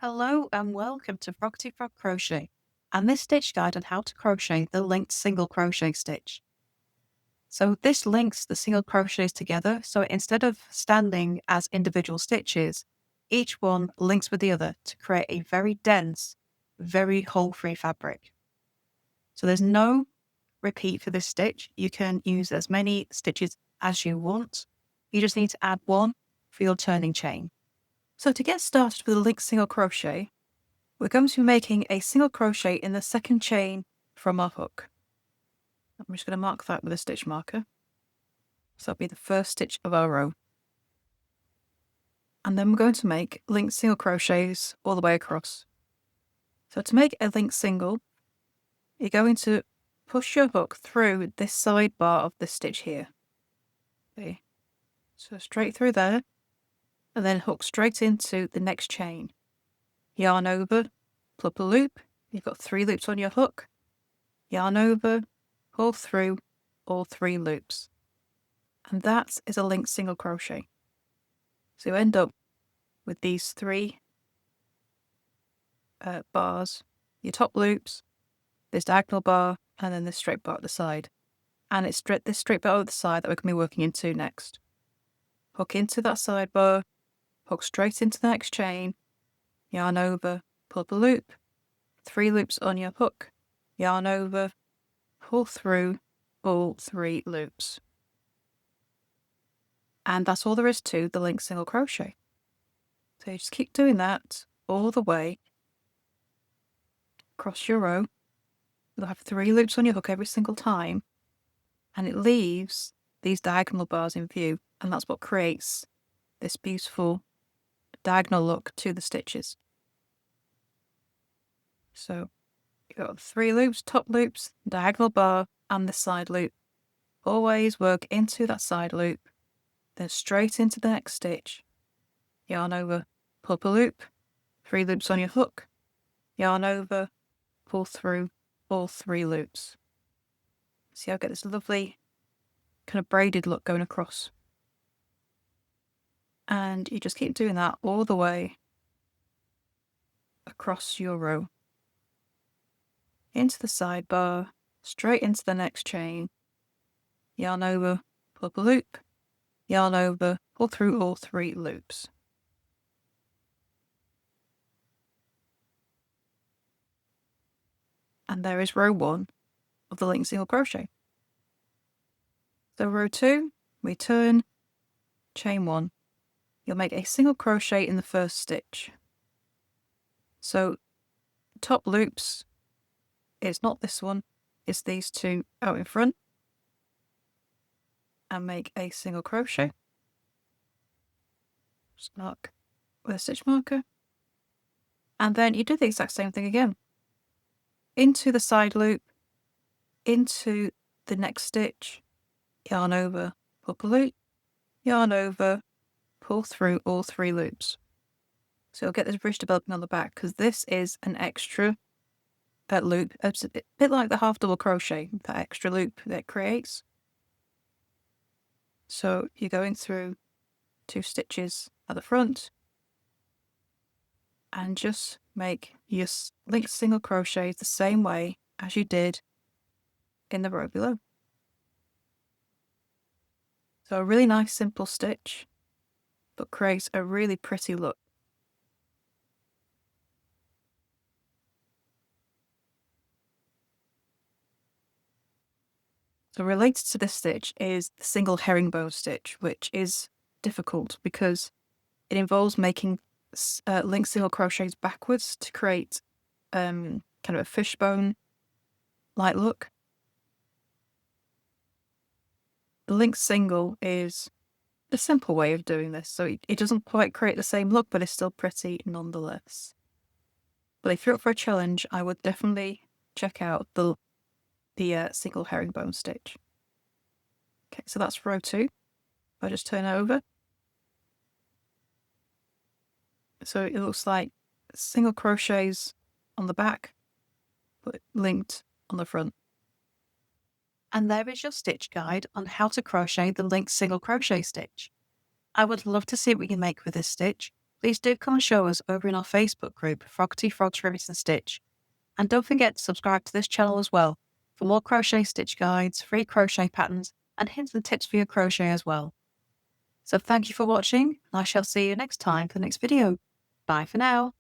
Hello and welcome to Frogty Frog Crochet and this stitch guide on how to crochet the linked single crochet stitch. So this links the single crochets together, so instead of standing as individual stitches, each one links with the other to create a very dense, very hole-free fabric. So there's no repeat for this stitch. You can use as many stitches as you want. You just need to add one for your turning chain. So to get started with the linked single crochet, we're going to be making a single crochet in the second chain from our hook. I'm just going to mark that with a stitch marker. So that'll be the first stitch of our row. And then we're going to make linked single crochets all the way across. So to make a linked single, you're going to push your hook through this sidebar of this stitch here. Okay. So straight through there, and then hook straight into the next chain. Yarn over, pull up a loop. You've got 3 loops on your hook. Yarn over, pull through all 3 loops. And that is a linked single crochet. So you end up with these 3 bars, your top loops, this diagonal bar, and then this straight bar at the side. And it's this straight bar at the side that we're going to be working into next. Hook into that sidebar, hook straight into the next chain, yarn over, pull up a loop, 3 loops on your hook, yarn over, pull through all 3 loops. And that's all there is to the linked single crochet. So you just keep doing that all the way across your row. You'll have 3 loops on your hook every single time, and it leaves these diagonal bars in view, and that's what creates this beautiful diagonal look to the stitches. So you've got 3 loops, top loops, diagonal bar, and the side loop. Always work into that side loop, then straight into the next stitch. Yarn over, pull up a loop, 3 loops on your hook, yarn over, pull through all 3 loops. See how I get this lovely kind of braided look going across. And you just keep doing that all the way across your row. Into the sidebar, straight into the next chain, yarn over, pull up a loop, yarn over, pull through all 3 loops. And there is row 1 of the linked single crochet. So row 2, we turn, chain 1. You'll make a single crochet in the first stitch. So top loops, it's not this one, it's these 2 out in front, and make a single crochet. Just mark with a stitch marker. And then you do the exact same thing again. Into the side loop, into the next stitch, yarn over, pull up a loop, yarn over, pull through all 3 loops. So you'll get this bridge developing on the back, because this is an extra loop. It's a bit like the half double crochet, that extra loop that it creates. So you're going through 2 stitches at the front, and just make your linked single crochets the same way as you did in the row below. So a really nice simple stitch, but creates a really pretty look. So related to this stitch is the single herringbone stitch, which is difficult because it involves making linked single crochets backwards to create kind of a fishbone like look. The linked single is a simple way of doing this, so it doesn't quite create the same look, but it's still pretty nonetheless. But if you're up for a challenge, I would definitely check out the single herringbone stitch. Okay, so that's row 2. If I just turn it over, so it looks like single crochets on the back, but linked on the front. And there is your stitch guide on how to crochet the linked single crochet stitch. I would love to see what we can make with this stitch. please do come and show us over in our Facebook group, Frogty Frogs Ribbons and Stitch. And don't forget to subscribe to this channel as well for more crochet stitch guides, free crochet patterns, and hints and tips for your crochet as well. So thank you for watching, and I shall see you next time for the next video. Bye for now.